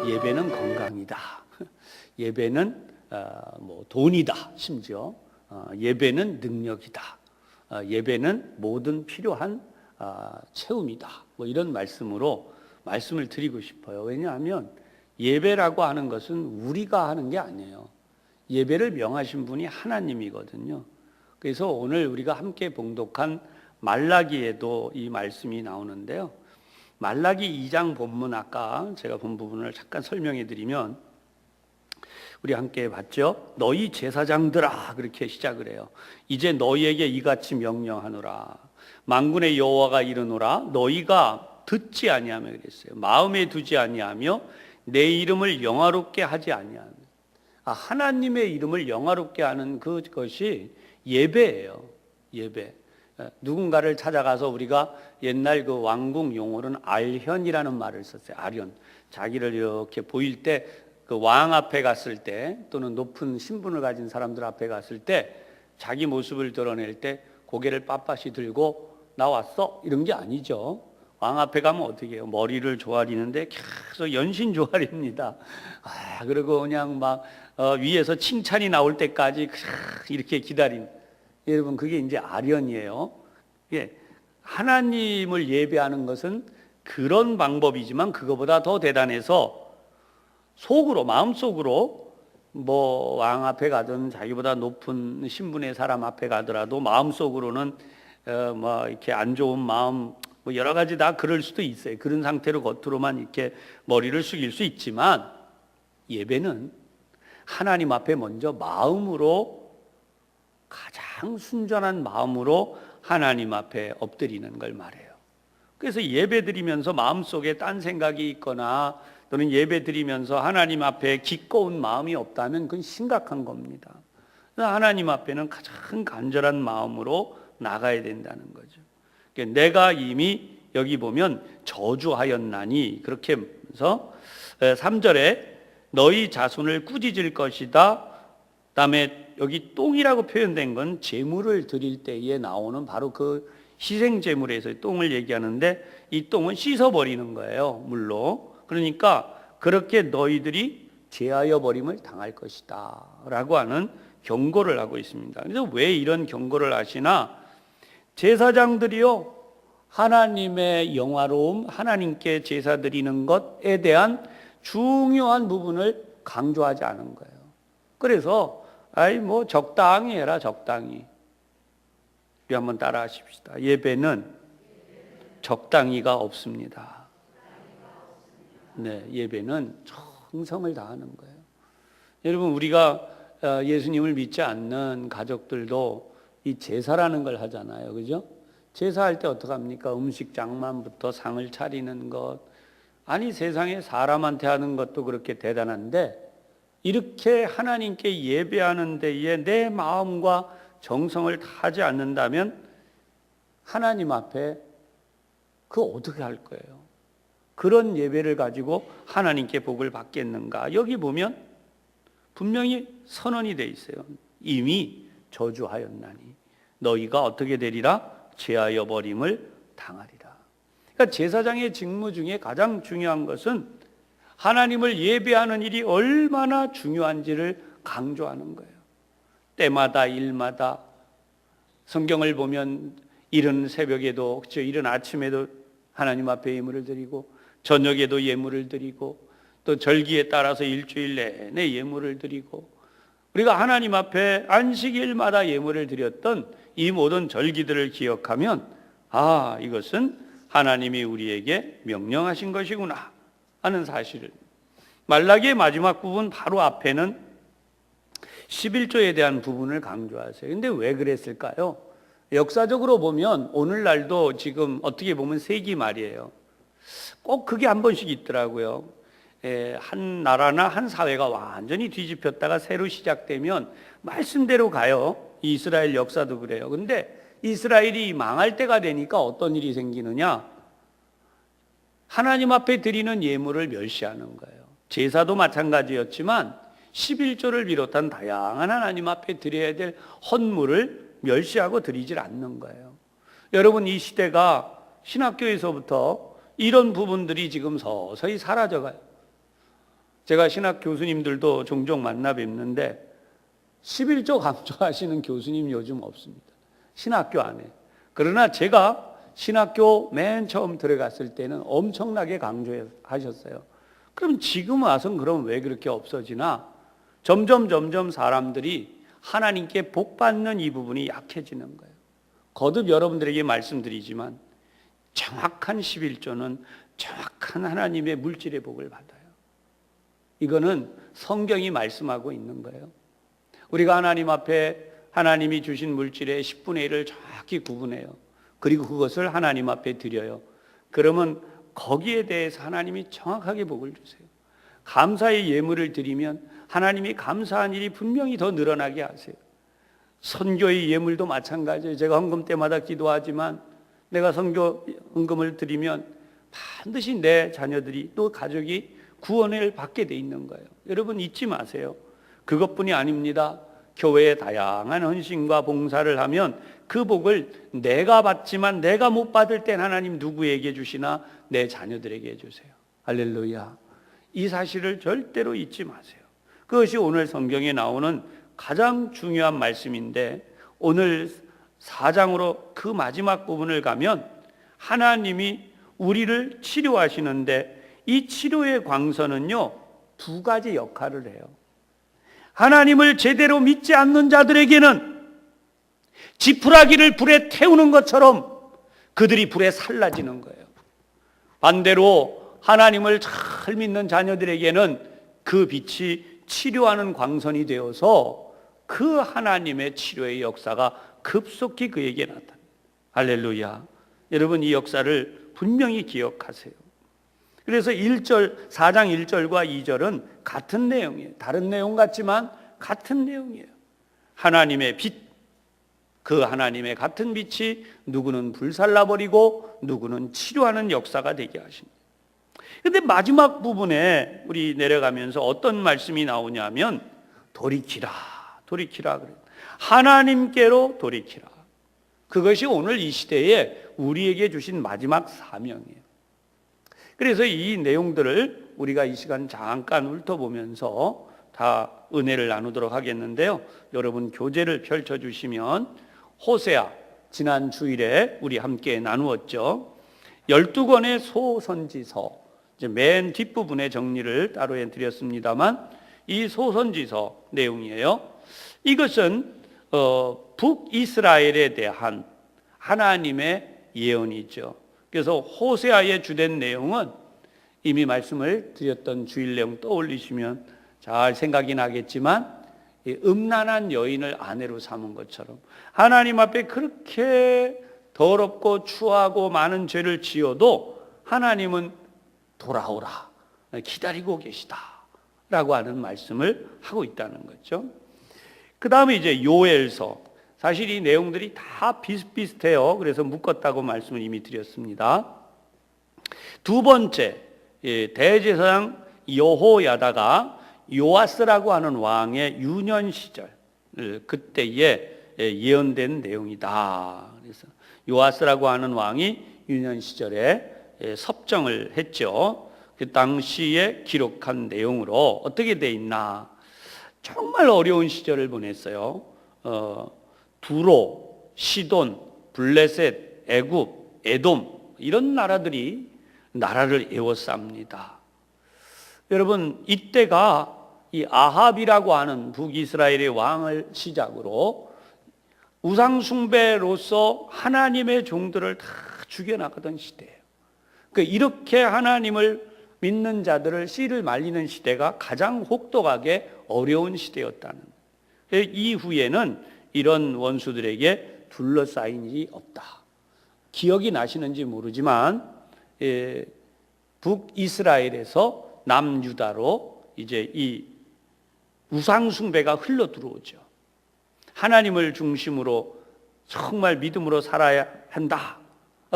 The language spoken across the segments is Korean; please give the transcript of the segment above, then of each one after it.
예배는 건강이다. 예배는 돈이다. 심지어 예배는 능력이다. 예배는 모든 필요한 채움이다. 이런 말씀을 드리고 싶어요. 왜냐하면 예배라고 하는 것은 우리가 하는 게 아니에요. 예배를 명하신 분이 하나님이거든요. 그래서 오늘 우리가 함께 봉독한 말라기에도 이 말씀이 나오는데요. 말라기 2장 본문, 아까 제가 본 부분을 잠깐 설명해 드리면, 우리 함께 봤죠? 너희 제사장들아, 그렇게 시작을 해요. 이제 너희에게 이같이 명령하노라. 만군의 여호와가 이르노라. 너희가 듣지 아니하며, 그랬어요. 마음에 두지 아니하며 내 이름을 영화롭게 하지 아니하며. 하나님의 이름을 영화롭게 하는 그것이 예배예요. 예배. 누군가를 찾아가서, 우리가 옛날 그 왕궁 용어로는 알현이라는 말을 썼어요. 알현. 자기를 이렇게 보일 때, 그 왕 앞에 갔을 때, 또는 높은 신분을 가진 사람들 앞에 갔을 때, 자기 모습을 드러낼 때 고개를 빳빳이 들고 나왔어? 이런 게 아니죠. 왕 앞에 가면 어떻게 해요? 머리를 조아리는데 계속 연신 조아립니다. 그리고 그냥 막 위에서 칭찬이 나올 때까지 이렇게 기다린. 여러분, 그게 이제 아련이에요. 예, 하나님을 예배하는 것은 그런 방법이지만 그거보다 더 대단해서 속으로, 마음속으로, 왕 앞에 가든 자기보다 높은 신분의 사람 앞에 가더라도 마음속으로는 이렇게 안 좋은 마음, 여러 가지 다 그럴 수도 있어요. 그런 상태로 겉으로만 이렇게 머리를 숙일 수 있지만, 예배는 하나님 앞에 먼저 마음으로, 가장 순전한 마음으로 하나님 앞에 엎드리는 걸 말해요. 그래서 예배 드리면서 마음속에 딴 생각이 있거나, 또는 예배 드리면서 하나님 앞에 기꺼운 마음이 없다면 그건 심각한 겁니다. 하나님 앞에는 가장 간절한 마음으로 나가야 된다는 거죠. 내가 이미 여기 보면 저주하였나니, 그렇게 해서 3절에 너희 자손을 꾸짖을 것이다. 그다음에 여기 똥이라고 표현된 건 제물을 드릴 때에 나오는 바로 그 희생 제물에서 똥을 얘기하는데, 이 똥은 씻어버리는 거예요, 물로. 그러니까 그렇게 너희들이 제하여 버림을 당할 것이다 라고 하는 경고를 하고 있습니다. 그래서 왜 이런 경고를 하시나? 제사장들이요, 하나님의 영화로움, 하나님께 제사 드리는 것에 대한 중요한 부분을 강조하지 않은 거예요. 그래서 적당히 해라, 적당히. 우리 한번 따라 하십시다. 예배는 적당히가 없습니다. 네, 예배는 정성을 다하는 거예요. 여러분, 우리가 예수님을 믿지 않는 가족들도 이 제사라는 걸 하잖아요. 그죠? 제사할 때 어떡합니까? 음식 장만부터 상을 차리는 것. 아니, 세상에 사람한테 하는 것도 그렇게 대단한데, 이렇게 하나님께 예배하는 데에 내 마음과 정성을 다하지 않는다면 하나님 앞에 그거 어떻게 할 거예요? 그런 예배를 가지고 하나님께 복을 받겠는가? 여기 보면 분명히 선언이 돼 있어요. 이미 저주하였나니 너희가 어떻게 되리라? 제하여 버림을 당하리라. 그러니까 제사장의 직무 중에 가장 중요한 것은 하나님을 예배하는 일이 얼마나 중요한지를 강조하는 거예요. 때마다 일마다 성경을 보면 이른 새벽에도, 이른 아침에도 하나님 앞에 예물을 드리고, 저녁에도 예물을 드리고, 또 절기에 따라서 일주일 내내 예물을 드리고, 우리가 하나님 앞에 안식일마다 예물을 드렸던 이 모든 절기들을 기억하면, 이것은 하나님이 우리에게 명령하신 것이구나 하는 사실을. 말라기의 마지막 부분 바로 앞에는 11조에 대한 부분을 강조하세요. 근데 왜 그랬을까요? 역사적으로 보면 오늘날도 지금 어떻게 보면 세기말이에요. 꼭 그게 한 번씩 있더라고요. 한 나라나 한 사회가 완전히 뒤집혔다가 새로 시작되면 말씀대로 가요. 이스라엘 역사도 그래요. 근데 이스라엘이 망할 때가 되니까 어떤 일이 생기느냐? 하나님 앞에 드리는 예물을 멸시하는 거예요. 제사도 마찬가지였지만 11조를 비롯한 다양한 하나님 앞에 드려야 될 헌물을 멸시하고 드리질 않는 거예요. 여러분, 이 시대가 신학교에서부터 이런 부분들이 지금 서서히 사라져가요. 제가 신학 교수님들도 종종 만나 뵙는데 11조 강조하시는 교수님 요즘 없습니다. 신학교 안에. 그러나 제가 신학교 맨 처음 들어갔을 때는 엄청나게 강조하셨어요. 그럼 지금 와서는 그럼 왜 그렇게 없어지나? 점점 사람들이 하나님께 복 받는 이 부분이 약해지는 거예요. 거듭 여러분들에게 말씀드리지만 정확한 11조는 정확한 하나님의 물질의 복을 받아요. 이거는 성경이 말씀하고 있는 거예요. 우리가 하나님 앞에 하나님이 주신 물질의 10분의 1을 정확히 구분해요. 그리고 그것을 하나님 앞에 드려요. 그러면 거기에 대해서 하나님이 정확하게 복을 주세요. 감사의 예물을 드리면 하나님이 감사한 일이 분명히 더 늘어나게 하세요. 선교의 예물도 마찬가지예요. 제가 헌금 때마다 기도하지만 내가 선교 헌금을 드리면 반드시 내 자녀들이 또 가족이 구원을 받게 돼 있는 거예요. 여러분 잊지 마세요. 그것뿐이 아닙니다. 교회의 다양한 헌신과 봉사를 하면 그 복을 내가 받지만 내가 못 받을 땐 하나님 누구에게 주시나? 내 자녀들에게 주세요. 할렐루야. 이 사실을 절대로 잊지 마세요. 그것이 오늘 성경에 나오는 가장 중요한 말씀인데, 오늘 4장으로 그 마지막 부분을 가면 하나님이 우리를 치료하시는데 이 치료의 광선은요 2가지 역할을 해요. 하나님을 제대로 믿지 않는 자들에게는 지푸라기를 불에 태우는 것처럼 그들이 불에 살라지는 거예요. 반대로 하나님을 잘 믿는 자녀들에게는 그 빛이 치료하는 광선이 되어서 그 하나님의 치료의 역사가 급속히 그에게 나타납니다. 할렐루야. 여러분 이 역사를 분명히 기억하세요. 그래서 4장 1절과 2절은 같은 내용이에요. 다른 내용 같지만 같은 내용이에요. 하나님의 빛, 그 하나님의 같은 빛이 누구는 불살라버리고 누구는 치료하는 역사가 되게 하십니다. 그런데 마지막 부분에 우리 내려가면서 어떤 말씀이 나오냐면 돌이키라 그래요. 하나님께로 돌이키라. 그것이 오늘 이 시대에 우리에게 주신 마지막 사명이에요. 그래서 이 내용들을 우리가 이 시간 잠깐 훑어보면서 다 은혜를 나누도록 하겠는데요. 여러분 교재를 펼쳐주시면 호세아, 지난 주일에 우리 함께 나누었죠. 12권의 소선지서, 이제 맨 뒷부분의 정리를 따로 해드렸습니다만 이 소선지서 내용이에요. 이것은 북이스라엘에 대한 하나님의 예언이죠. 그래서 호세아의 주된 내용은 이미 말씀을 드렸던 주일 내용 떠올리시면 잘 생각이 나겠지만 음란한 여인을 아내로 삼은 것처럼 하나님 앞에 그렇게 더럽고 추하고 많은 죄를 지어도 하나님은 돌아오라 기다리고 계시다 라고 하는 말씀을 하고 있다는 거죠. 그 다음에 이제 요엘서, 사실 이 내용들이 다 비슷비슷해요. 그래서 묶었다고 말씀을 이미 드렸습니다. 두 번째, 대제사장 여호야다가 요아스라고 하는 왕의 유년 시절, 그때에 예언된 내용이다. 그래서 요아스라고 하는 왕이 유년 시절에 섭정을 했죠. 그 당시에 기록한 내용으로 어떻게 돼 있나? 정말 어려운 시절을 보냈어요. 두로, 시돈, 블레셋, 애굽, 에돔 이런 나라들이 나라를 에워쌉니다. 여러분 이때가 이 아합이라고 하는 북이스라엘의 왕을 시작으로 우상숭배로서 하나님의 종들을 다 죽여나가던 시대예요. 그러니까 이렇게 하나님을 믿는 자들을 씨를 말리는 시대가 가장 혹독하게 어려운 시대였다는 거예요. 이후에는 이런 원수들에게 둘러싸인 일이 없다. 기억이 나시는지 모르지만 북이스라엘에서 남유다로 이제 이 우상숭배가 흘러 들어오죠. 하나님을 중심으로 정말 믿음으로 살아야 한다.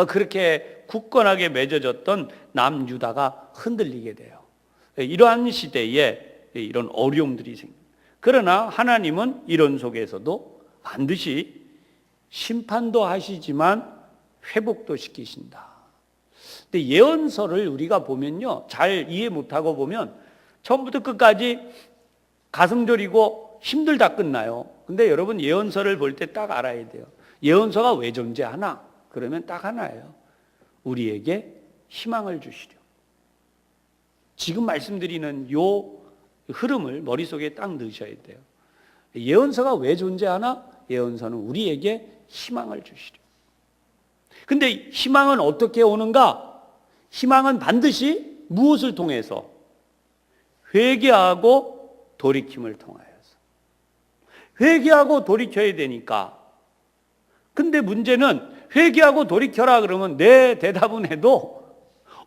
그렇게 굳건하게 맺어졌던 남유다가 흔들리게 돼요. 이러한 시대에 이런 어려움들이 생깁니다. 그러나 하나님은 이런 속에서도 반드시 심판도 하시지만 회복도 시키신다. 근데 예언서를 우리가 보면요, 잘 이해 못하고 보면 처음부터 끝까지 가슴 졸이고 힘들다 끝나요. 근데 여러분 예언서를 볼 때 딱 알아야 돼요. 예언서가 왜 존재하나? 그러면 딱 하나예요. 우리에게 희망을 주시려. 지금 말씀드리는 요 흐름을 머릿속에 딱 넣으셔야 돼요. 예언서가 왜 존재하나? 예언서는 우리에게 희망을 주시려. 근데 희망은 어떻게 오는가? 희망은 반드시 무엇을 통해서? 회개하고 돌이킴을 통하여서. 회개하고 돌이켜야 되니까. 근데 문제는 회개하고 돌이켜라 그러면 내 대답은 해도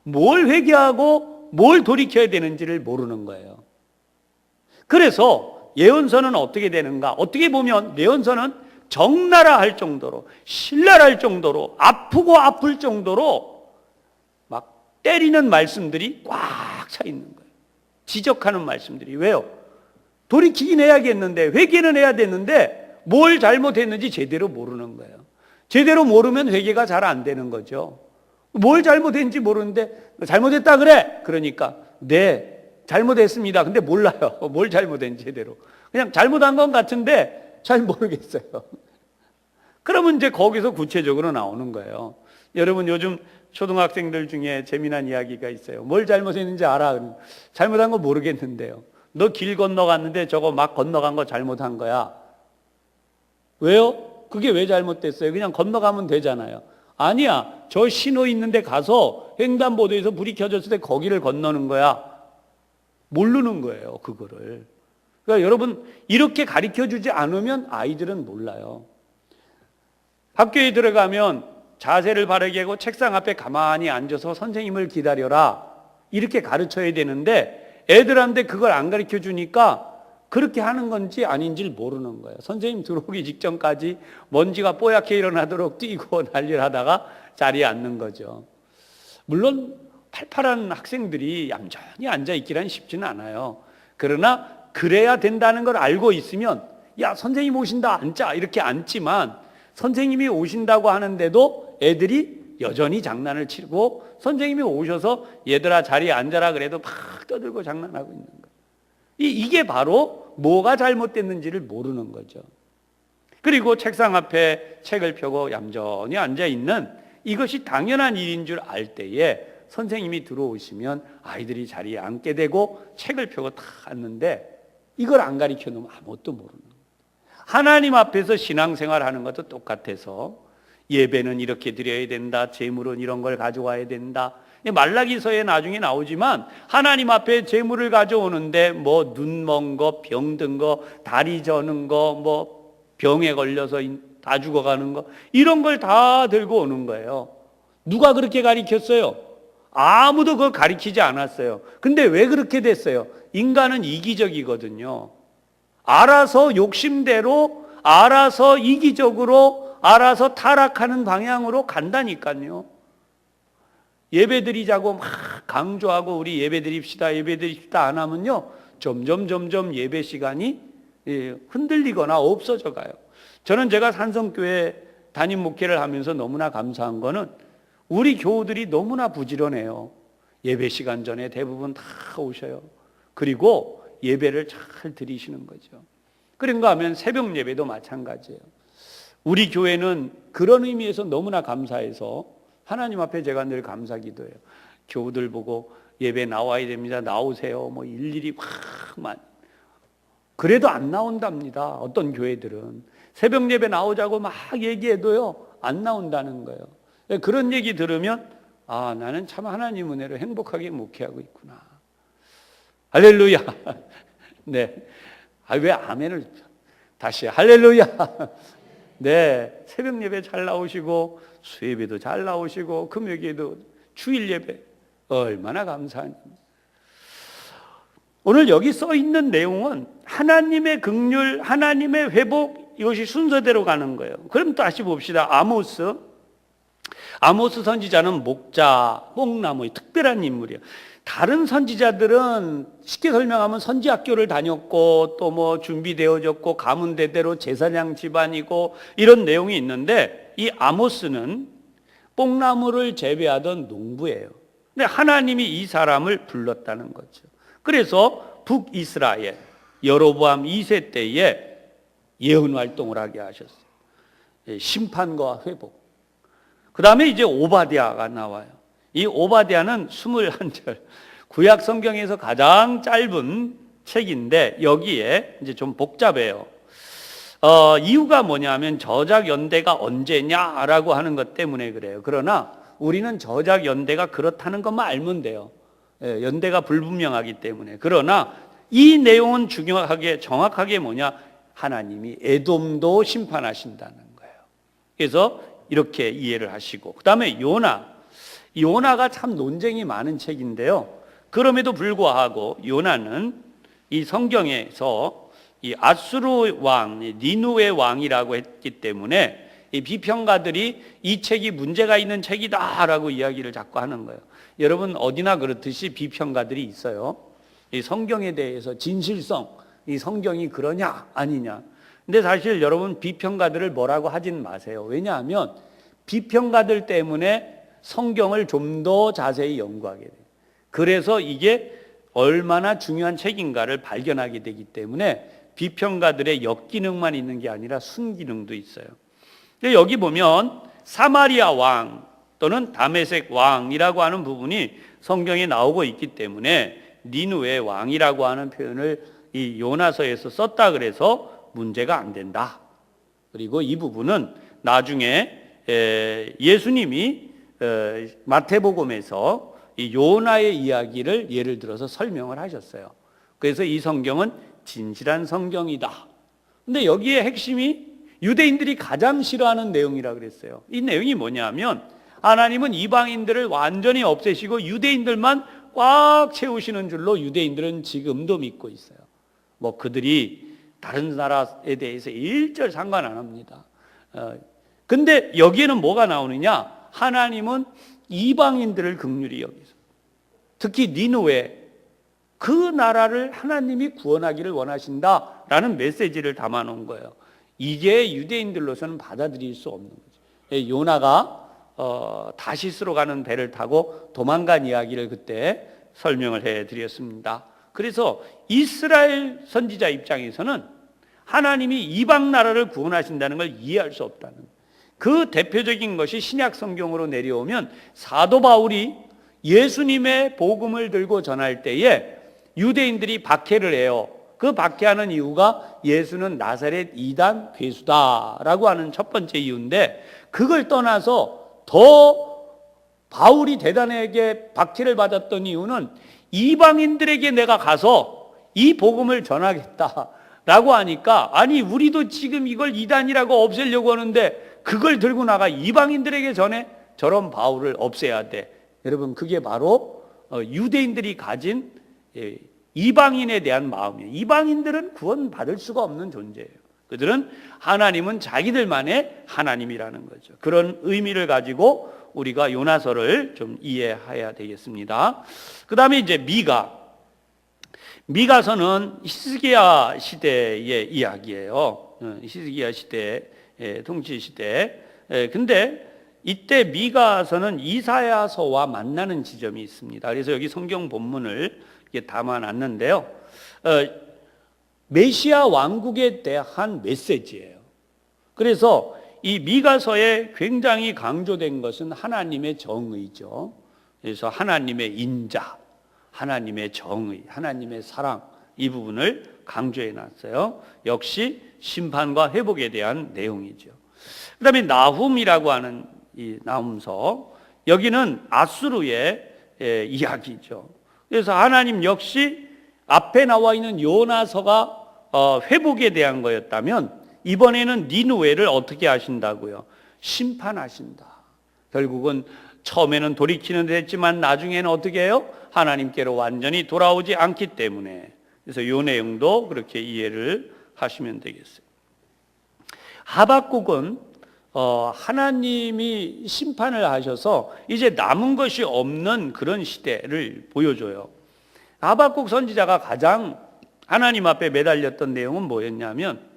뭘 회개하고 뭘 돌이켜야 되는지를 모르는 거예요. 그래서 예언서는 어떻게 되는가? 어떻게 보면 예언서는 적나라 할 정도로, 신랄할 정도로, 아프고 아플 정도로 막 때리는 말씀들이 꽉 차 있는 거예요. 지적하는 말씀들이. 왜요? 돌이키긴 해야겠는데, 회개는 해야 되는데 뭘 잘못했는지 제대로 모르는 거예요. 제대로 모르면 회개가 잘 안 되는 거죠. 뭘 잘못했는지 모르는데 잘못했다 그래. 그러니까 네, 잘못했습니다. 근데 몰라요. 뭘 잘못했는지 제대로. 그냥 잘못한 건 같은데 잘 모르겠어요. 그러면 이제 거기서 구체적으로 나오는 거예요. 여러분 요즘 초등학생들 중에 재미난 이야기가 있어요. 뭘 잘못했는지 알아. 잘못한 거 모르겠는데요. 너 길 건너갔는데 저거 막 건너간 거 잘못한 거야. 왜요? 그게 왜 잘못됐어요? 그냥 건너가면 되잖아요. 아니야. 저 신호 있는데 가서 횡단보도에서 불이 켜졌을 때 거기를 건너는 거야. 모르는 거예요, 그거를. 그러니까 여러분 이렇게 가르쳐주지 않으면 아이들은 몰라요. 학교에 들어가면 자세를 바르게 하고 책상 앞에 가만히 앉아서 선생님을 기다려라. 이렇게 가르쳐야 되는데 애들한테 그걸 안 가르쳐주니까 그렇게 하는 건지 아닌지를 모르는 거예요. 선생님 들어오기 직전까지 먼지가 뽀얗게 일어나도록 뛰고 난리를 하다가 자리에 앉는 거죠. 물론 팔팔한 학생들이 얌전히 앉아있기란 쉽지는 않아요. 그러나 그래야 된다는 걸 알고 있으면 야 선생님 오신다 앉자 이렇게 앉지만 선생님이 오신다고 하는데도 애들이 여전히 장난을 치고 선생님이 오셔서 얘들아 자리에 앉아라 그래도 막 떠들고 장난하고 있는 거예요. 이게 바로 뭐가 잘못됐는지를 모르는 거죠. 그리고 책상 앞에 책을 펴고 얌전히 앉아있는 이것이 당연한 일인 줄 알 때에 선생님이 들어오시면 아이들이 자리에 앉게 되고 책을 펴고 탁 앉는데 이걸 안 가르쳐 놓으면 아무것도 모르는 거예요. 하나님 앞에서 신앙생활하는 것도 똑같아서 예배는 이렇게 드려야 된다. 제물은 이런 걸 가져와야 된다. 말라기서에 나중에 나오지만 하나님 앞에 제물을 가져오는데 뭐 눈 먼 거, 병든 거, 다리 저는 거, 뭐 병에 걸려서 다 죽어가는 거 이런 걸 다 들고 오는 거예요. 누가 그렇게 가르쳤어요? 아무도 그걸 가르치지 않았어요. 근데 왜 그렇게 됐어요? 인간은 이기적이거든요. 알아서 욕심대로, 알아서 이기적으로, 알아서 타락하는 방향으로 간다니까요. 예배드리자고 막 강조하고 우리 예배드립시다 안 하면요 점점 예배 시간이 흔들리거나 없어져 가요. 저는 제가 산성교회 담임 목회를 하면서 너무나 감사한 거는 우리 교우들이 너무나 부지런해요. 예배 시간 전에 대부분 다 오셔요. 그리고 예배를 잘 드리시는 거죠. 그런가 하면 새벽 예배도 마찬가지예요. 우리 교회는 그런 의미에서 너무나 감사해서 하나님 앞에 제가 늘 감사기도해요. 교우들 보고 예배 나와야 됩니다. 나오세요. 뭐 일일이 막만 그래도 안 나온답니다. 어떤 교회들은 새벽 예배 나오자고 막 얘기해도요 안 나온다는 거예요. 그런 얘기 들으면 아 나는 참 하나님 은혜로 행복하게 목회하고 있구나. 할렐루야. 네. 아 왜 아멘을 다시 할렐루야. 네. 새벽 예배 잘 나오시고 수예배도 잘 나오시고 금요일에도 주일 예배 얼마나 감사하니. 오늘 여기 써 있는 내용은 하나님의 긍휼, 하나님의 회복 이것이 순서대로 가는 거예요. 그럼 다시 봅시다. 아모스 선지자는 목자, 뽕나무의 특별한 인물이에요. 다른 선지자들은 쉽게 설명하면 선지학교를 다녔고 또 뭐 준비되어졌고 가문대대로 제사장 집안이고 이런 내용이 있는데 이 아모스는 뽕나무를 재배하던 농부예요. 근데 하나님이 이 사람을 불렀다는 거죠. 그래서 북이스라엘 여로보암 2세 때에 예언 활동을 하게 하셨어요. 심판과 회복. 그 다음에 이제 오바댜가 나와요. 이 오바댜는 21절, 구약 성경에서 가장 짧은 책인데 여기에 이제 좀 복잡해요. 이유가 뭐냐면 저작 연대가 언제냐라고 하는 것 때문에 그래요. 그러나 우리는 저작 연대가 그렇다는 것만 알면 돼요. 연대가 불분명하기 때문에. 그러나 이 내용은 중요하게 정확하게 뭐냐? 하나님이 에돔도 심판하신다는 거예요. 그래서 이렇게 이해를 하시고, 그 다음에 요나가 참 논쟁이 많은 책인데요. 그럼에도 불구하고 요나는 이 성경에서 이 아수르 왕, 니누의 왕이라고 했기 때문에 이 비평가들이 이 책이 문제가 있는 책이다라고 이야기를 자꾸 하는 거예요. 여러분 어디나 그렇듯이 비평가들이 있어요. 이 성경에 대해서 진실성, 이 성경이 그러냐 아니냐. 근데 사실 여러분 비평가들을 뭐라고 하진 마세요. 왜냐하면 비평가들 때문에 성경을 좀 더 자세히 연구하게 돼요. 그래서 이게 얼마나 중요한 책인가를 발견하게 되기 때문에 비평가들의 역기능만 있는 게 아니라 순기능도 있어요. 근데 여기 보면 사마리아 왕 또는 다메섹 왕이라고 하는 부분이 성경에 나오고 있기 때문에 니누의 왕이라고 하는 표현을 이 요나서에서 썼다 그래서 문제가 안 된다. 그리고 이 부분은 나중에 예수님이 마태복음에서 이 요나의 이야기를 예를 들어서 설명을 하셨어요. 그래서 이 성경은 진실한 성경이다. 근데 여기에 핵심이 유대인들이 가장 싫어하는 내용이라 그랬어요. 이 내용이 뭐냐면 하나님은 이방인들을 완전히 없애시고 유대인들만 꽉 채우시는 줄로 유대인들은 지금도 믿고 있어요. 뭐 그들이 다른 나라에 대해서 일절 상관 안 합니다. 근데 여기에는 뭐가 나오느냐? 하나님은 이방인들을 긍휼히 여기서 특히 니느웨 그 나라를 하나님이 구원하기를 원하신다라는 메시지를 담아놓은 거예요. 이게 유대인들로서는 받아들일 수 없는 거죠. 요나가 다시스로 가는 배를 타고 도망간 이야기를 그때 설명을 해드렸습니다. 그래서 이스라엘 선지자 입장에서는 하나님이 이방 나라를 구원하신다는 걸 이해할 수 없다는 거예요. 그 대표적인 것이 신약 성경으로 내려오면 사도 바울이 예수님의 복음을 들고 전할 때에 유대인들이 박해를 해요. 그 박해하는 이유가 예수는 나사렛 이단 괴수다라고 하는 첫 번째 이유인데, 그걸 떠나서 더 바울이 대단하게 박해를 받았던 이유는 이방인들에게 내가 가서 이 복음을 전하겠다라고 하니까, 아니 우리도 지금 이걸 이단이라고 없애려고 하는데 그걸 들고 나가 이방인들에게 전해? 저런 바울을 없애야 돼. 여러분 그게 바로 유대인들이 가진 이방인에 대한 마음이에요. 이방인들은 구원받을 수가 없는 존재예요. 그들은 하나님은 자기들만의 하나님이라는 거죠. 그런 의미를 가지고 우리가 요나서를 좀 이해해야 되겠습니다. 그 다음에 이제 미가서는 히스기야 시대의 이야기예요. 히스기야 시대 통치 시대. 근데 이때 미가서는 이사야서와 만나는 지점이 있습니다. 그래서 여기 성경 본문을 담아놨는데요. 메시아 왕국에 대한 메시지예요. 그래서 이 미가서에 굉장히 강조된 것은 하나님의 정의죠. 그래서 하나님의 인자, 하나님의 정의, 하나님의 사랑, 이 부분을 강조해 놨어요. 역시 심판과 회복에 대한 내용이죠. 그 다음에 나훔이라고 하는 이 나훔서, 여기는 아수르의 이야기죠. 그래서 하나님 역시 앞에 나와 있는 요나서가 회복에 대한 거였다면 이번에는 니느웨를 어떻게 하신다고요? 심판하신다. 결국은 처음에는 돌이키는 데 했지만 나중에는 어떻게 해요? 하나님께로 완전히 돌아오지 않기 때문에. 그래서 이 내용도 그렇게 이해를 하시면 되겠어요. 하박국은 하나님이 심판을 하셔서 이제 남은 것이 없는 그런 시대를 보여줘요. 하박국 선지자가 가장 하나님 앞에 매달렸던 내용은 뭐였냐면,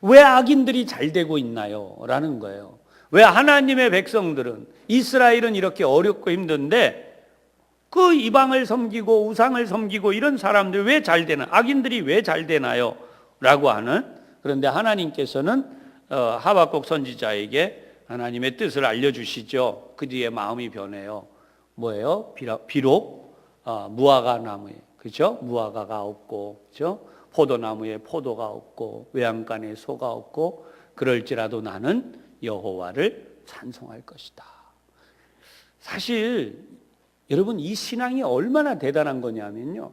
왜 악인들이 잘 되고 있나요? 라는 거예요. 왜 하나님의 백성들은, 이스라엘은 이렇게 어렵고 힘든데 그 이방을 섬기고 우상을 섬기고 이런 사람들 왜 잘 되나? 악인들이 왜 잘 되나요? 라고 하는, 그런데 하나님께서는 하박국 선지자에게 하나님의 뜻을 알려주시죠. 그 뒤에 마음이 변해요. 뭐예요? 비록 무화과 나무에, 그죠? 무화과가 없고, 그죠? 포도나무에 포도가 없고, 외양간에 소가 없고, 그럴지라도 나는 여호와를 찬송할 것이다. 사실 여러분, 이 신앙이 얼마나 대단한 거냐면요,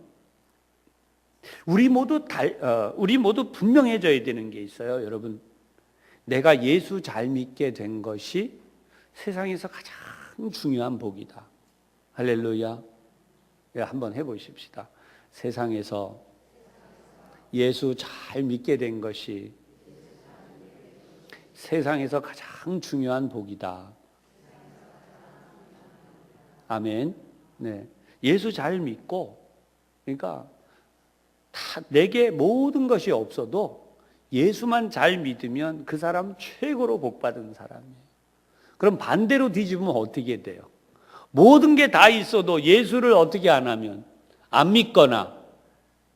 우리 모두 분명해져야 되는 게 있어요. 여러분, 내가 예수 잘 믿게 된 것이 세상에서 가장 중요한 복이다. 할렐루야. 한번 해보십시다. 세상에서 예수 잘 믿게 된 것이 세상에서 가장 중요한 복이다. 아멘. 네. 예수 잘 믿고, 그러니까 다 내게 모든 것이 없어도 예수만 잘 믿으면 그 사람 최고로 복받은 사람이에요. 그럼 반대로 뒤집으면 어떻게 돼요? 모든 게 다 있어도 예수를 어떻게 안 하면, 안 믿거나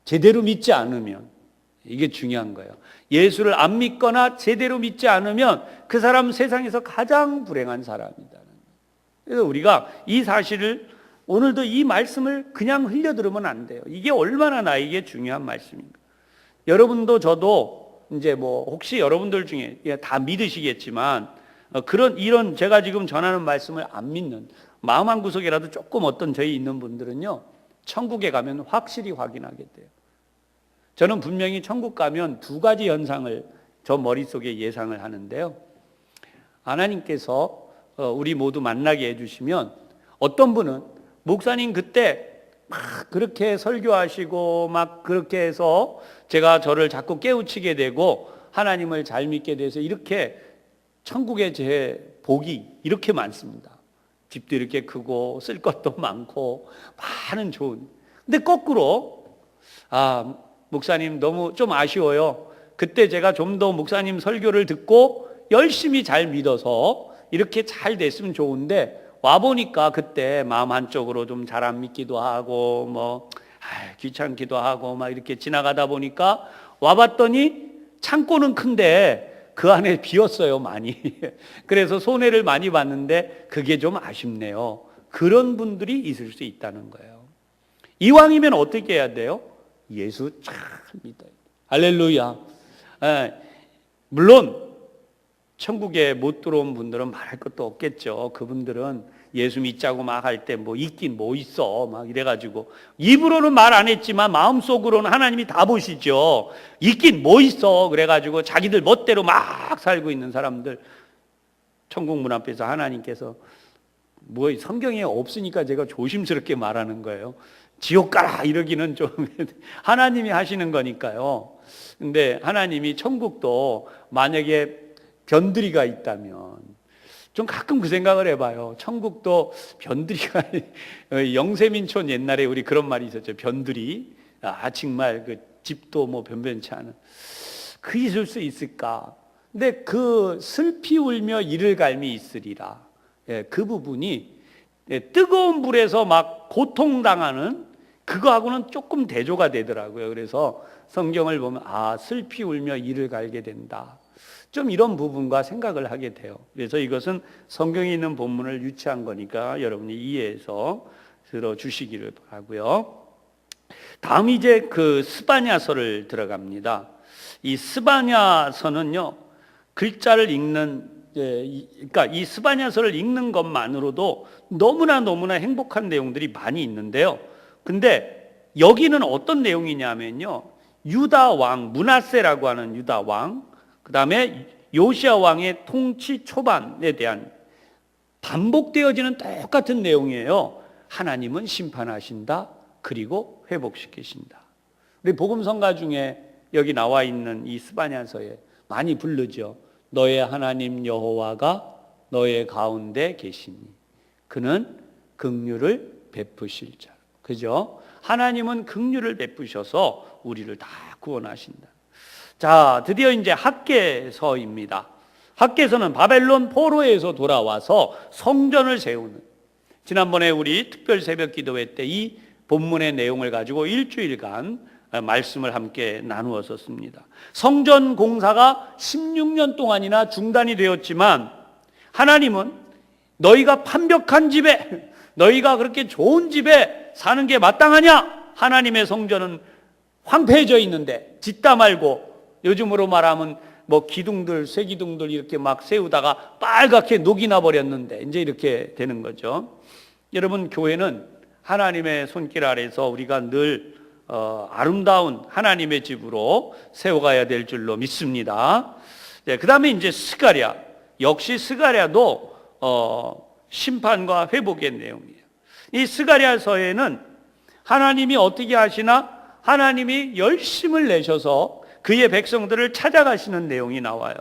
제대로 믿지 않으면, 이게 중요한 거예요. 예수를 안 믿거나 제대로 믿지 않으면 그 사람 세상에서 가장 불행한 사람이다. 그래서 우리가 이 사실을, 오늘도 이 말씀을 그냥 흘려들으면 안 돼요. 이게 얼마나 나에게 중요한 말씀인가. 여러분도 저도 이제 혹시 여러분들 중에 다 믿으시겠지만, 이런 제가 지금 전하는 말씀을 안 믿는, 마음 한 구석이라도 조금 어떤 저희 있는 분들은요, 천국에 가면 확실히 확인하게 돼요. 저는 분명히 천국 가면 두 가지 현상을 저 머릿속에 예상을 하는데요. 하나님께서 우리 모두 만나게 해주시면, 어떤 분은 목사님 그때 막 그렇게 설교하시고 막 그렇게 해서 제가 저를 자꾸 깨우치게 되고 하나님을 잘 믿게 돼서 이렇게 천국에 제 복이 이렇게 많습니다. 집도 이렇게 크고 쓸 것도 많고 많은 좋은. 근데 거꾸로, 목사님 너무 좀 아쉬워요. 그때 제가 좀 더 목사님 설교를 듣고 열심히 잘 믿어서 이렇게 잘 됐으면 좋은데, 와보니까 그때 마음 한쪽으로 좀 잘 안 믿기도 하고 귀찮기도 하고 막 이렇게 지나가다 보니까 와봤더니 창고는 큰데 그 안에 비었어요, 많이. 그래서 손해를 많이 봤는데 그게 좀 아쉽네요. 그런 분들이 있을 수 있다는 거예요. 이왕이면 어떻게 해야 돼요? 예수 잘 믿어요. 할렐루야. 물론 천국에 못 들어온 분들은 말할 것도 없겠죠. 그분들은 예수 믿자고 막 할 때 있긴 있어 막 이래가지고 입으로는 말 안 했지만 마음속으로는 하나님이 다 보시죠. 있긴 있어 그래가지고 자기들 멋대로 막 살고 있는 사람들, 천국 문 앞에서 하나님께서 성경에 없으니까 제가 조심스럽게 말하는 거예요. 지옥 가라 이러기는 좀 하나님이 하시는 거니까요. 근데 하나님이 천국도 만약에 변두리가 있다면, 좀 가끔 그 생각을 해봐요. 천국도 변두리가 영세민촌 옛날에 우리 그런 말이 있었죠. 변두리. 정말 그 집도 변변치 않은. 그 있을 수 있을까? 근데 그 슬피 울며 이를 갈미 있으리라. 그 부분이 뜨거운 불에서 막 고통당하는 그거하고는 조금 대조가 되더라고요. 그래서 성경을 보면 슬피 울며 이를 갈게 된다. 좀 이런 부분과 생각을 하게 돼요. 그래서 이것은 성경에 있는 본문을 유치한 거니까 여러분이 이해해서 들어주시기를 바라고요. 다음 이제 그 스바냐서를 들어갑니다. 이 스바냐서는요, 글자를 읽는, 그러니까 이 스바냐서를 읽는 것만으로도 너무나 행복한 내용들이 많이 있는데요. 근데 여기는 어떤 내용이냐면요, 유다 왕 므낫세라고 하는 유다 왕, 그 다음에 요시야 왕의 통치 초반에 대한 반복되어지는 똑같은 내용이에요. 하나님은 심판하신다. 그리고 회복시키신다. 우리 복음성가 중에 여기 나와 있는 이 스바냐서에 많이 부르죠. 너의 하나님 여호와가 너의 가운데 계시니 그는 긍휼을 베푸실 자. 그죠? 하나님은 긍휼을 베푸셔서 우리를 다 구원하신다. 자, 드디어 이제 학개서입니다. 학개서는 바벨론 포로에서 돌아와서 성전을 세우는, 지난번에 우리 특별 새벽 기도회 때 이 본문의 내용을 가지고 일주일간 말씀을 함께 나누었었습니다. 성전 공사가 16년 동안이나 중단이 되었지만 하나님은 너희가 판벽한 집에, 너희가 그렇게 좋은 집에 사는 게 마땅하냐? 하나님의 성전은 황폐해져 있는데 짓다 말고, 요즘으로 말하면 뭐 기둥들, 쇠기둥들 이렇게 막 세우다가 빨갛게 녹이 나 버렸는데 이제 이렇게 되는 거죠. 여러분, 교회는 하나님의 손길 아래서 우리가 늘 아름다운 하나님의 집으로 세워가야 될 줄로 믿습니다. 네, 그 다음에 이제 스가랴, 역시 스가랴도 심판과 회복의 내용이에요. 이 스가랴서에는 하나님이 어떻게 하시나, 하나님이 열심을 내셔서 그의 백성들을 찾아가시는 내용이 나와요.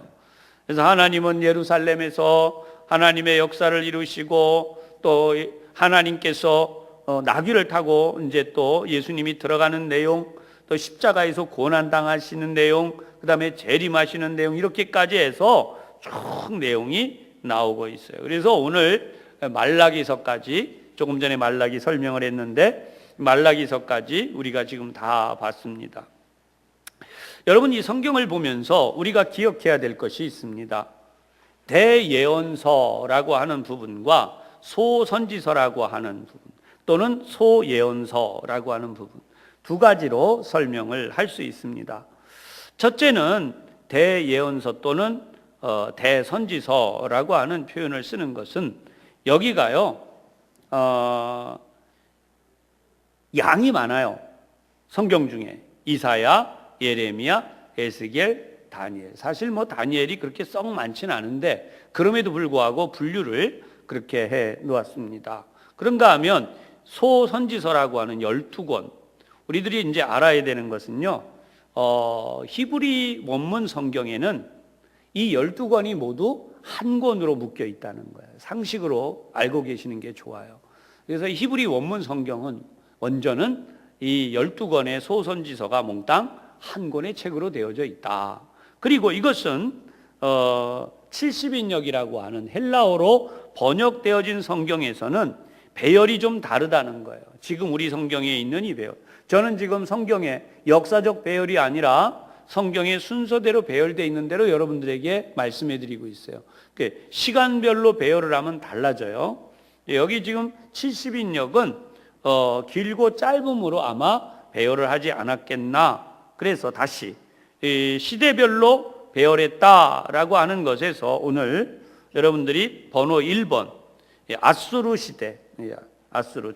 그래서 하나님은 예루살렘에서 하나님의 역사를 이루시고, 또 하나님께서 나귀를 타고 이제 또 예수님이 들어가는 내용, 또 십자가에서 고난 당하시는 내용, 그 다음에 재림하시는 내용, 이렇게까지 해서 쭉 내용이 나오고 있어요. 그래서 오늘 말라기서까지, 조금 전에 말라기 설명을 했는데 말라기서까지 우리가 지금 다 봤습니다. 여러분, 이 성경을 보면서 우리가 기억해야 될 것이 있습니다. 대예언서라고 하는 부분과 소선지서라고 하는 부분, 또는 소예언서라고 하는 부분, 두 가지로 설명을 할 수 있습니다. 첫째는 대예언서 또는 대선지서라고 하는 표현을 쓰는 것은, 여기가요 양이 많아요. 성경 중에 이사야, 예레미야, 에스겔, 다니엘. 사실 뭐 다니엘이 그렇게 썩 많지는 않은데 그럼에도 불구하고 분류를 그렇게 해 놓았습니다. 그런가 하면 소선지서라고 하는 12권, 우리들이 이제 알아야 되는 것은요, 히브리 원문 성경에는 이 12권이 모두 한 권으로 묶여 있다는 거예요. 상식으로 알고 계시는 게 좋아요. 그래서 히브리 원문 성경은, 원전은 이 12권의 소선지서가 몽땅 한 권의 책으로 되어져 있다. 그리고 이것은 70인역이라고 하는 헬라어로 번역되어진 성경에서는 배열이 좀 다르다는 거예요. 지금 우리 성경에 있는 이 배열, 저는 지금 성경의 역사적 배열이 아니라 성경의 순서대로 배열되어 있는 대로 여러분들에게 말씀해 드리고 있어요. 시간별로 배열을 하면 달라져요. 여기 지금 70인역은 길고 짧음으로 아마 배열을 하지 않았겠나. 그래서 다시 시대별로 배열했다라고 하는 것에서 오늘 여러분들이 번호 1번, 아수르 시대,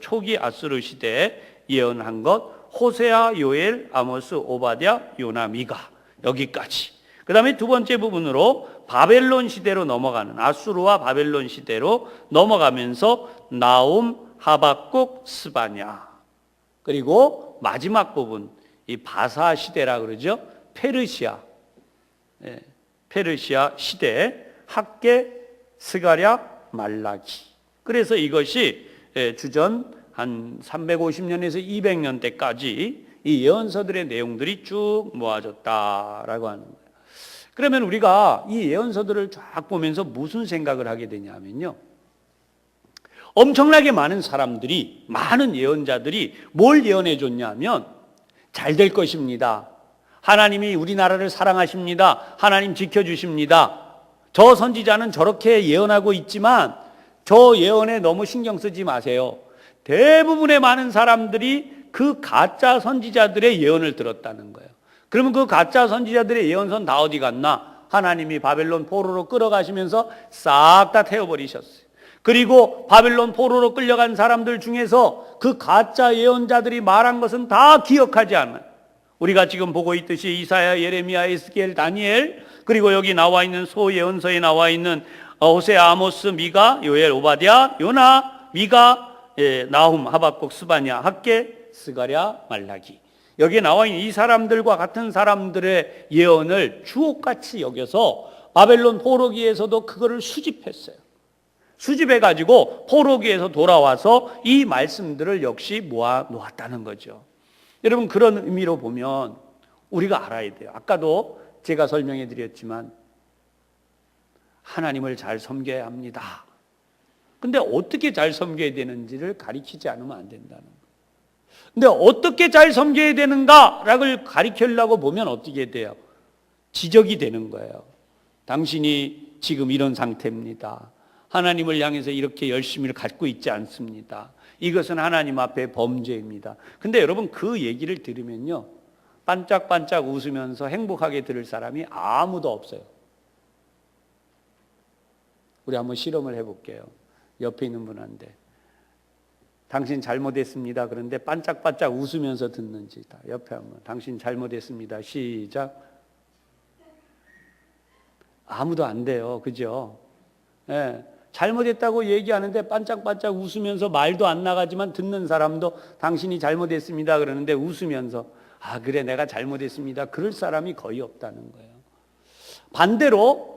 초기 아수르 시대에 예언한 것, 호세아, 요엘, 아모스, 오바댜, 요나, 미가, 여기까지. 그 다음에 두 번째 부분으로 바벨론 시대로 넘어가는, 아수르와 바벨론 시대로 넘어가면서 나움, 하박국, 스바냐. 그리고 마지막 부분, 이 바사 시대라 그러죠. 페르시아, 페르시아 시대, 학개, 스가랴, 말라기. 그래서 이것이 주전 한 350년에서 200년 때까지 이 예언서들의 내용들이 쭉 모아졌다라고 하는 거예요. 그러면 우리가 이 예언서들을 쫙 보면서 무슨 생각을 하게 되냐면요, 엄청나게 많은 사람들이, 많은 예언자들이 뭘 예언해 줬냐면 잘 될 것입니다. 하나님이 우리나라를 사랑하십니다. 하나님 지켜주십니다. 저 선지자는 저렇게 예언하고 있지만 저 예언에 너무 신경 쓰지 마세요. 대부분의 많은 사람들이 그 가짜 선지자들의 예언을 들었다는 거예요. 그러면 그 가짜 선지자들의 예언서는 다 어디 갔나? 하나님이 바벨론 포로로 끌어가시면서 싹 다 태워버리셨어요. 그리고 바벨론 포로로 끌려간 사람들 중에서 그 가짜 예언자들이 말한 것은 다 기억하지 않아요. 우리가 지금 보고 있듯이 이사야, 예레미야, 에스겔, 다니엘, 그리고 여기 나와 있는 소예언서에 나와 있는 호세아, 아모스, 미가, 요엘, 오바댜, 요나, 미가, 나훔, 하박국, 스바냐, 학개, 스가랴, 말라기. 여기에 나와 있는 이 사람들과 같은 사람들의 예언을 주옥같이 여겨서 바벨론 포로기에서도 그거를 수집했어요. 수집해가지고 포로기에서 돌아와서 이 말씀들을 역시 모아 놓았다는 거죠. 여러분, 그런 의미로 보면 우리가 알아야 돼요. 아까도 제가 설명해 드렸지만 하나님을 잘 섬겨야 합니다. 근데 어떻게 잘 섬겨야 되는지를 가르치지 않으면 안 된다는 거예요. 근데 어떻게 잘 섬겨야 되는가를 가르치려고 보면 어떻게 돼요? 지적이 되는 거예요. 당신이 지금 이런 상태입니다. 하나님을 향해서 이렇게 열심을 갖고 있지 않습니다. 이것은 하나님 앞에 범죄입니다. 근데 여러분 그 얘기를 들으면요, 반짝반짝 웃으면서 행복하게 들을 사람이 아무도 없어요. 우리 한번 실험을 해볼게요. 옆에 있는 분한테 당신 잘못했습니다. 그런데 반짝반짝 웃으면서 듣는지. 다 옆에 한번 당신 잘못했습니다. 시작. 아무도 안 돼요. 그죠? 예. 잘못했다고 얘기하는데 반짝반짝 웃으면서 말도 안 나가지만 듣는 사람도 당신이 잘못했습니다. 그러는데 웃으면서 아, 그래, 내가 잘못했습니다. 그럴 사람이 거의 없다는 거예요. 반대로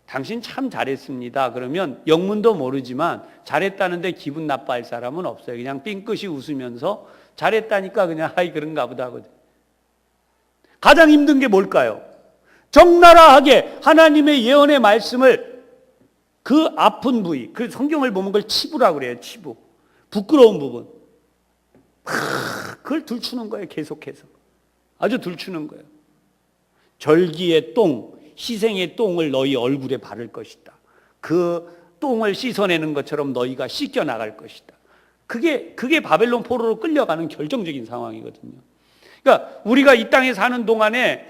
당신 참 잘했습니다. 그러면 영문도 모르지만 잘했다는데 기분 나빠할 사람은 없어요. 그냥 삥끗이 웃으면서 잘했다니까 그냥 아이 그런가 보다 하거든. 가장 힘든 게 뭘까요? 적나라하게 하나님의 예언의 말씀을 그 아픈 부위, 그 성경을 보면 그걸 치부라고 그래요. 치부. 부끄러운 부분. 그걸 들추는 거예요. 계속해서. 아주 들추는 거예요. 절기의 똥, 희생의 똥을 너희 얼굴에 바를 것이다. 그 똥을 씻어내는 것처럼 너희가 씻겨나갈 것이다. 그게 바벨론 포로로 끌려가는 결정적인 상황이거든요. 그러니까 우리가 이 땅에 사는 동안에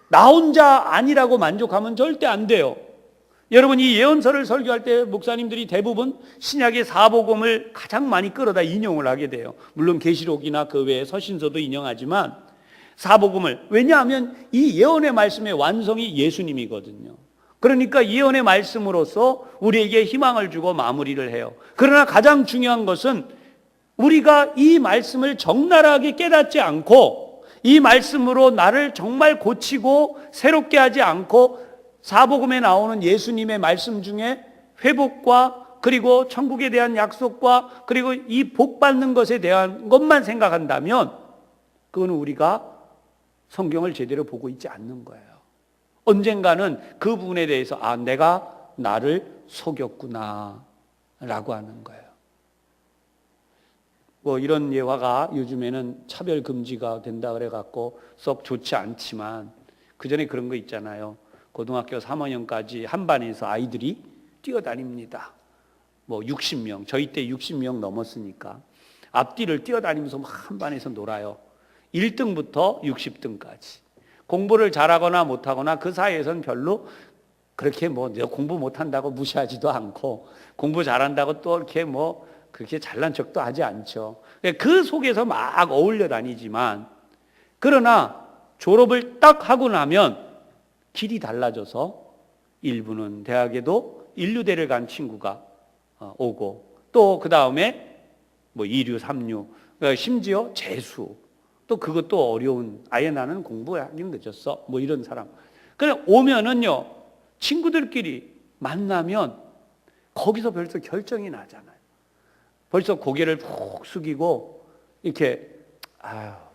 나 혼자 아니라고 만족하면 절대 안 돼요. 여러분 이 예언서를 설교할 때 목사님들이 대부분 신약의 사복음을 가장 많이 끌어다 인용을 하게 돼요. 물론 계시록이나 그 외에 서신서도 인용하지만 사복음을, 왜냐하면 이 예언의 말씀의 완성이 예수님이거든요. 그러니까 예언의 말씀으로써 우리에게 희망을 주고 마무리를 해요. 그러나 가장 중요한 것은 우리가 이 말씀을 적나라하게 깨닫지 않고 이 말씀으로 나를 정말 고치고 새롭게 하지 않고 사복음에 나오는 예수님의 말씀 중에 회복과 그리고 천국에 대한 약속과 그리고 이 복 받는 것에 대한 것만 생각한다면 그건 우리가 성경을 제대로 보고 있지 않는 거예요. 언젠가는 그 부분에 대해서 아, 내가 나를 속였구나 라고 하는 거예요. 뭐 이런 예화가 요즘에는 차별 금지가 된다 그래갖고 썩 좋지 않지만 그전에 그런 거 있잖아요. 고등학교 3학년까지 한 반에서 아이들이 뛰어다닙니다. 뭐 60명, 저희 때 60명 넘었으니까 앞뒤를 뛰어다니면서 한 반에서 놀아요. 1등부터 60등까지. 공부를 잘하거나 못하거나 그 사이에서는 별로 그렇게 뭐 공부 못한다고 무시하지도 않고 공부 잘한다고 또 이렇게 뭐 그렇게 잘난 척도 하지 않죠. 그 속에서 막 어울려 다니지만 그러나 졸업을 딱 하고 나면 길이 달라져서 일부는 대학에도 인류대를 간 친구가 오고 또 그 다음에 뭐 2류, 3류, 심지어 재수 또 그것도 어려운 아예 나는 공부하기 늦었어 뭐 이런 사람 그냥 오면은요 친구들끼리 만나면 거기서 벌써 결정이 나잖아요. 벌써 고개를 푹 숙이고 이렇게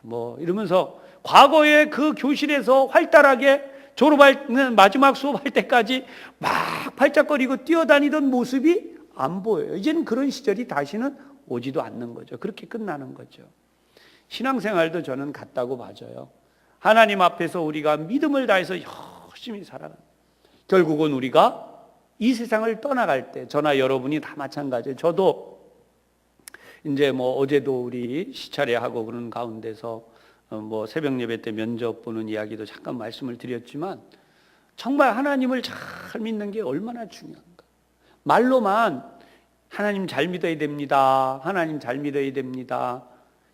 뭐 이러면서 과거에 그 교실에서 활달하게 졸업하는 마지막 수업할 때까지 막 팔짝거리고 뛰어다니던 모습이 안 보여요. 이제는 그런 시절이 다시는 오지도 않는 거죠. 그렇게 끝나는 거죠. 신앙생활도 저는 같다고 봐져요. 하나님 앞에서 우리가 믿음을 다해서 열심히 살아가는 결국은 우리가 이 세상을 떠나갈 때 저나 여러분이 다 마찬가지예요. 저도 이제 뭐 어제도 우리 시차례하고 그러는 가운데서 뭐 새벽 예배 때 면접 보는 이야기도 잠깐 말씀을 드렸지만 정말 하나님을 잘 믿는 게 얼마나 중요한가. 말로만 하나님 잘 믿어야 됩니다. 하나님 잘 믿어야 됩니다.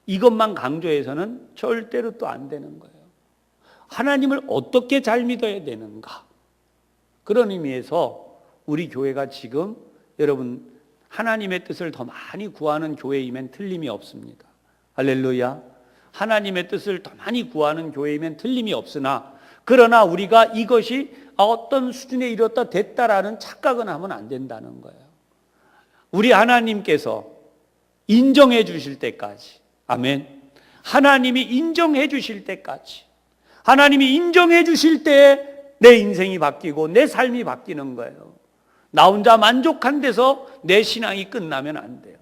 이것만 강조해서는 절대로 또 안 되는 거예요. 하나님을 어떻게 잘 믿어야 되는가. 그런 의미에서 우리 교회가 지금 여러분 하나님의 뜻을 더 많이 구하는 교회이면 틀림이 없습니다. 할렐루야. 하나님의 뜻을 더 많이 구하는 교회이면 틀림이 없으나 그러나 우리가 이것이 어떤 수준에 이뤘다 됐다라는 착각은 하면 안 된다는 거예요. 우리 하나님께서 인정해 주실 때까지 아멘. 하나님이 인정해 주실 때까지 하나님이 인정해 주실 때에 내 인생이 바뀌고 내 삶이 바뀌는 거예요. 나 혼자 만족한 데서 내 신앙이 끝나면 안 돼요.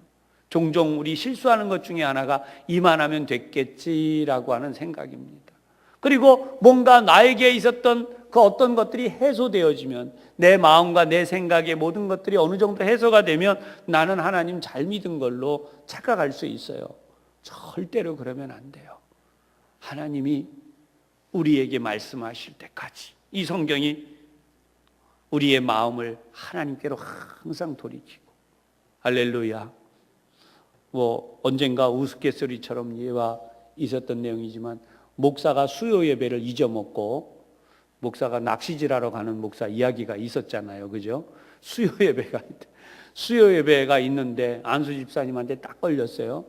종종 우리 실수하는 것 중에 하나가 이만하면 됐겠지라고 하는 생각입니다. 그리고 뭔가 나에게 있었던 그 어떤 것들이 해소되어지면, 내 마음과 내 생각의 모든 것들이 어느 정도 해소가 되면 나는 하나님 잘 믿은 걸로 착각할 수 있어요. 절대로 그러면 안 돼요. 하나님이 우리에게 말씀하실 때까지 이 성경이 우리의 마음을 하나님께로 항상 돌이키고, 할렐루야. 언젠가 우스갯소리처럼 예와 있었던 내용이지만, 목사가 수요 예배를 잊어먹고 목사가 낚시질하러 가는 목사 이야기가 있었잖아요. 그죠? 수요 예배가 있는데 안수 집사님한테 딱 걸렸어요.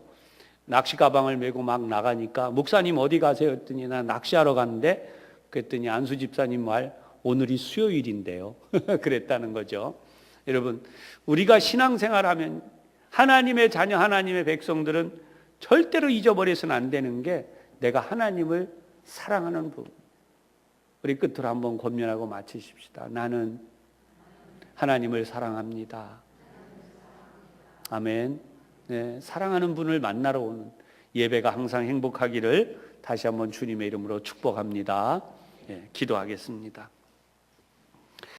낚시 가방을 메고 막 나가니까, 목사님 어디 가세요? 했더니 나 낚시하러 가는데, 그랬더니 안수 집사님 말, 오늘이 수요일인데요. 그랬다는 거죠. 여러분, 우리가 신앙생활하면 하나님의 자녀, 하나님의 백성들은 절대로 잊어버려서는 안 되는 게, 내가 하나님을 사랑하는 부분. 우리 끝으로 한번 권면하고 마치십시다. 나는 하나님을 사랑합니다. 아멘. 네, 사랑하는 분을 만나러 오는 예배가 항상 행복하기를 다시 한번 주님의 이름으로 축복합니다. 네, 기도하겠습니다.